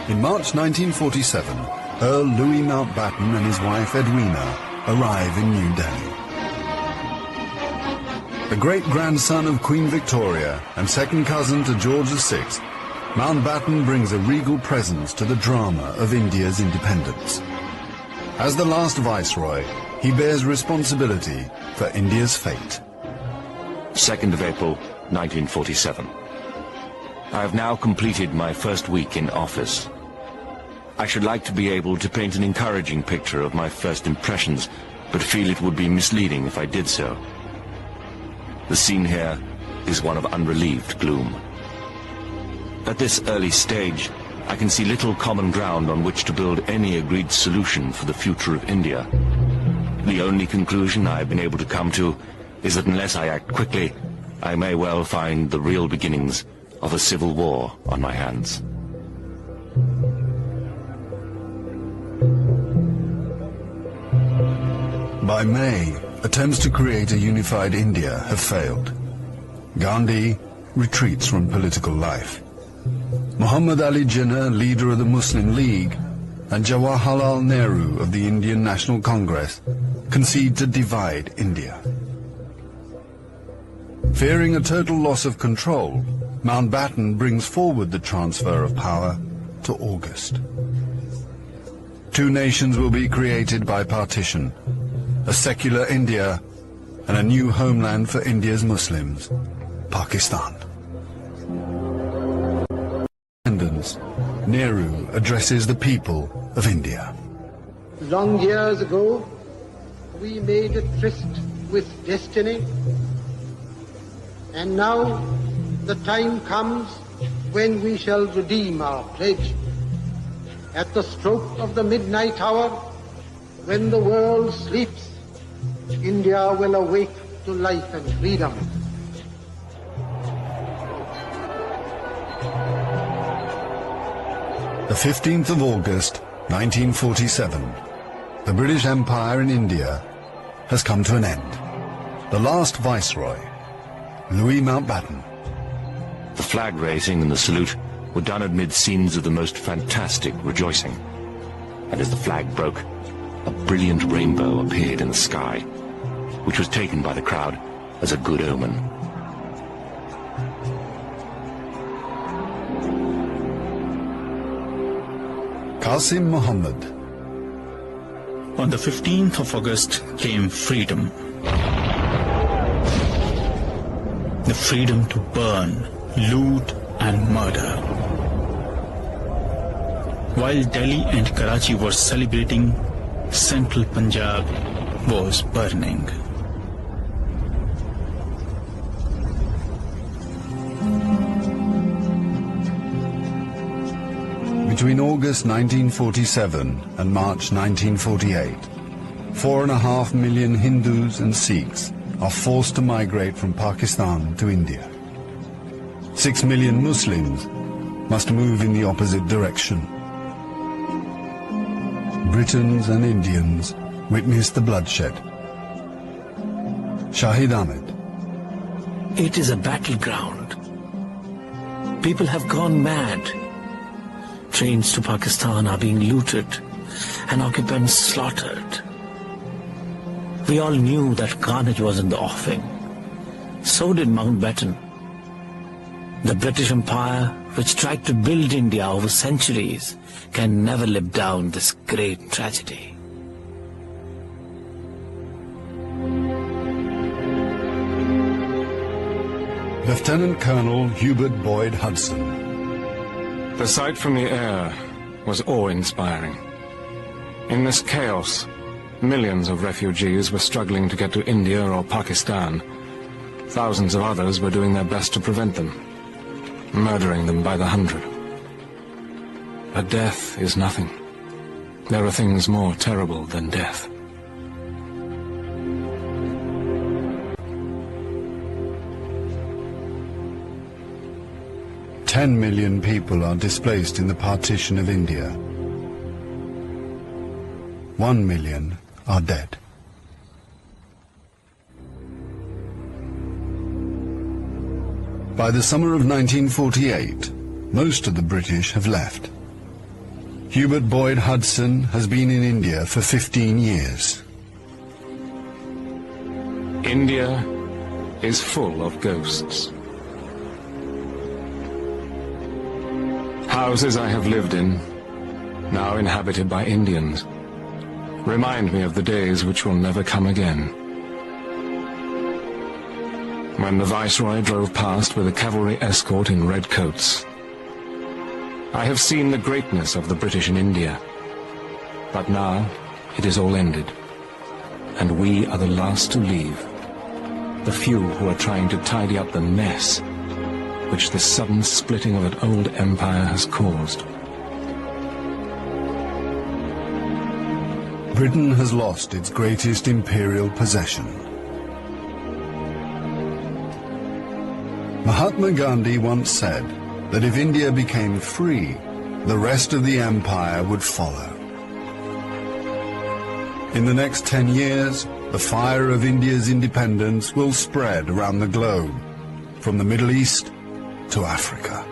In March 1947, Earl Louis Mountbatten and his wife Edwina arrive in New Delhi. The great-grandson of Queen Victoria and second cousin to George VI, Mountbatten brings a regal presence to the drama of India's independence. As the last viceroy, he bears responsibility for India's fate. 2nd of April, 1947. I have now completed my first week in office. I should like to be able to paint an encouraging picture of my first impressions, but feel it would be misleading if I did so. The scene here is one of unrelieved gloom. At this early stage, I can see little common ground on which to build any agreed solution for the future of India. The only conclusion I have been able to come to is that unless I act quickly, I may well find the real beginnings of a civil war on my hands. By May, attempts to create a unified India have failed. Gandhi retreats from political life. Muhammad Ali Jinnah, leader of the Muslim League, and Jawaharlal Nehru of the Indian National Congress concede to divide India. Fearing a total loss of control, Mountbatten brings forward the transfer of power to August. Two nations will be created by partition, a secular India and a new homeland for India's Muslims, Pakistan. Independence, Nehru addresses the people of India. Long years ago, we made a tryst with destiny, and now the time comes when we shall redeem our pledge. At the stroke of the midnight hour, when the world sleeps, India will awake to life and freedom. The 15th of August, 1947. The British Empire in India has come to an end. The last viceroy, Louis Mountbatten. The flag raising and the salute were done amid scenes of the most fantastic rejoicing. And as the flag broke, a brilliant rainbow appeared in the sky, which was taken by the crowd as a good omen. Qasim Muhammad. On the 15th of August came freedom. The freedom to burn, loot and murder. While Delhi and Karachi were celebrating, central Punjab was burning. Between August 1947 and March 1948, 4.5 million Hindus and Sikhs are forced to migrate from Pakistan to India. 6 million Muslims must move in the opposite direction. Britons and Indians witness the bloodshed. Shahid Ahmed. It is a battleground. People have gone mad. Trains to Pakistan are being looted and occupants slaughtered. We all knew that carnage was in the offing. So did Mountbatten. The British Empire, which tried to build India over centuries, can never live down this great tragedy. Lieutenant Colonel Hubert Boyd Hudson. The sight from the air was awe-inspiring. In this chaos, millions of refugees were struggling to get to India or Pakistan. Thousands of others were doing their best to prevent them, murdering them by the hundred. But death is nothing. There are things more terrible than death. Ten million people are displaced in the partition of India. 1 million are dead. By the summer of 1948, most of the British have left. Hubert Boyd Hudson has been in India for 15 years. India is full of ghosts. Houses I have lived in, now inhabited by Indians, remind me of the days which will never come again. When the Viceroy drove past with a cavalry escort in red coats, I have seen the greatness of the British in India, but now it is all ended, and we are the last to leave, the few who are trying to tidy up the mess which the sudden splitting of an old empire has caused. Britain has lost its greatest imperial possession. Mahatma Gandhi once said that if India became free, the rest of the empire would follow. In the next 10 years, the fire of India's independence will spread around the globe, from the Middle East to Africa.